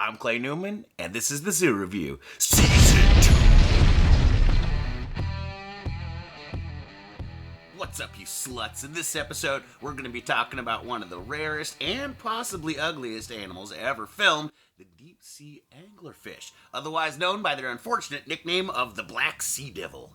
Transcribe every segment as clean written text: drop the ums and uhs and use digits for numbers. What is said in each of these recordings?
I'm Clay Newman, and this is the Zoo Review, Season 2. What's up, you sluts? In this episode, we're going to be talking about one of the rarest and possibly ugliest animals ever filmed, the deep sea anglerfish, otherwise known by their unfortunate nickname of the Black Sea Devil.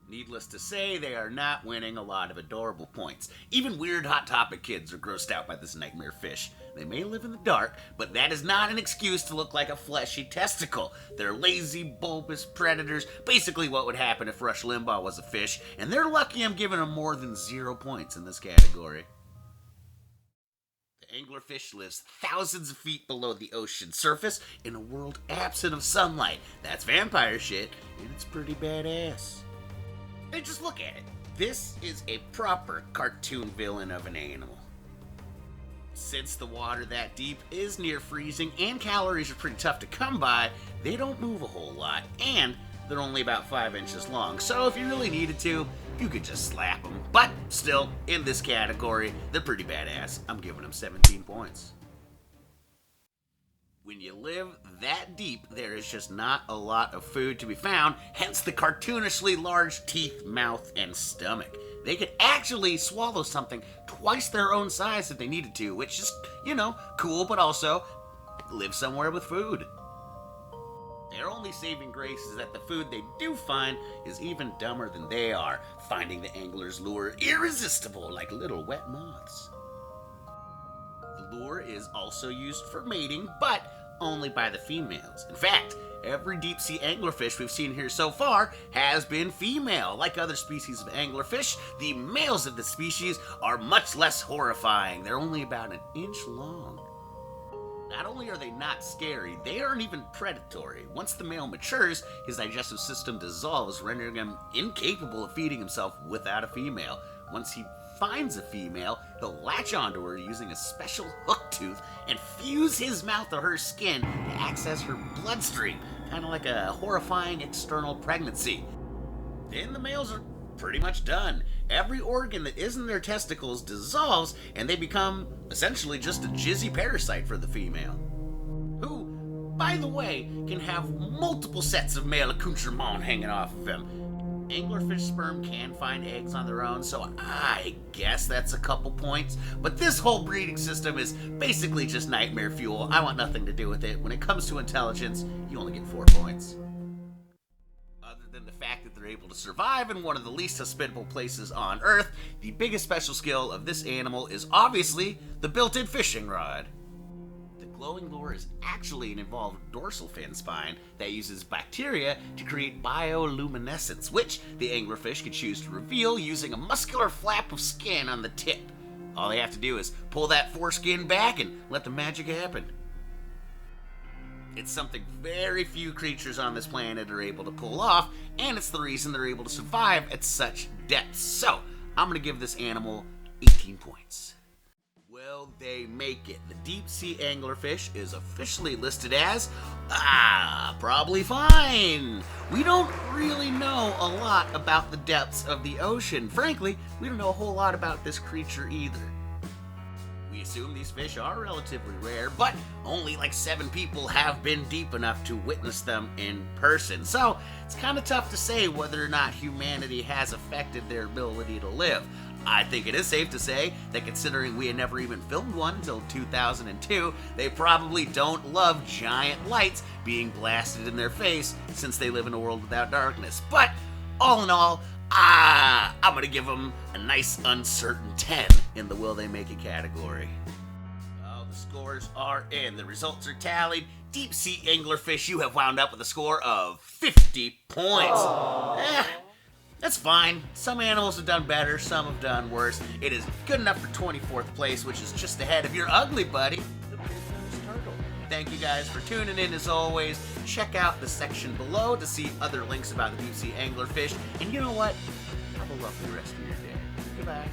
Needless to say, they are not winning a lot of adorable points. Even weird Hot Topic kids are grossed out by this nightmare fish. They may live in the dark, but that is not an excuse to look like a fleshy testicle. They're lazy, bulbous predators, basically what would happen if Rush Limbaugh was a fish, and they're lucky I'm giving them more than 0 points in this category. The anglerfish lives thousands of feet below the ocean surface in a world absent of sunlight. That's vampire shit, and it's pretty badass. And just look at it. This is a proper cartoon villain of an animal. Since the water that deep is near freezing and calories are pretty tough to come by, they don't move a whole lot, and they're only about 5 inches long, so if you really needed to, you could just slap them. But still, in this category, they're pretty badass. I'm giving them 17 points. When you live that deep, there is just not a lot of food to be found, hence the cartoonishly large teeth, mouth, and stomach. They could actually swallow something twice their own size if they needed to, which is, cool, but also live somewhere with food. Their only saving grace is that the food they do find is even dumber than they are, finding the angler's lure irresistible like little wet moths. The lure is also used for mating, but only by the females. In fact, every deep-sea anglerfish we've seen here so far has been female. Like other species of anglerfish, the males of the species are much less horrifying. They're only about 1 inch long. Not only are they not scary, they aren't even predatory. Once the male matures, his digestive system dissolves, rendering him incapable of feeding himself without a female. Once he finds a female, he'll latch onto her using a special hook tooth and fuse his mouth to her skin to access her bloodstream, kind of like a horrifying external pregnancy. Then the males are pretty much done. Every organ that isn't their testicles dissolves, and they become essentially just a jizzy parasite for the female, who, by the way, can have multiple sets of male accoutrements hanging off of him. Anglerfish sperm can find eggs on their own, so I guess that's a couple points. But this whole breeding system is basically just nightmare fuel. I want nothing to do with it. When it comes to intelligence, you only get 4 points. Other than the fact that they're able to survive in one of the least hospitable places on Earth, the biggest special skill of this animal is obviously the built-in fishing rod. The glowing lure is actually an involved dorsal fin spine that uses bacteria to create bioluminescence, which the anglerfish can choose to reveal using a muscular flap of skin on the tip. All they have to do is pull that foreskin back and let the magic happen. It's something very few creatures on this planet are able to pull off, and it's the reason they're able to survive at such depths. So, I'm going to give this animal 18 points. Will they make it? The deep sea anglerfish is officially listed as, probably fine. We don't really know a lot about the depths of the ocean. Frankly, we don't know a whole lot about this creature either. We assume these fish are relatively rare, but only like 7 people have been deep enough to witness them in person. So it's kind of tough to say whether or not humanity has affected their ability to live. I think it is safe to say that considering we had never even filmed one until 2002, they probably don't love giant lights being blasted in their face since they live in a world without darkness. But all in all, I'm going to give them a nice uncertain 10 in the will they make it category. Oh, the scores are in. The results are tallied. Deep sea anglerfish, you have wound up with a score of 50 points. That's fine. Some animals have done better, some have done worse. It is good enough for 24th place, which is just ahead of your ugly buddy, the big-nosed turtle. Thank you guys for tuning in as always. Check out the section below to see other links about the deep sea anglerfish. And you know what? Have a lovely rest of your day. Goodbye.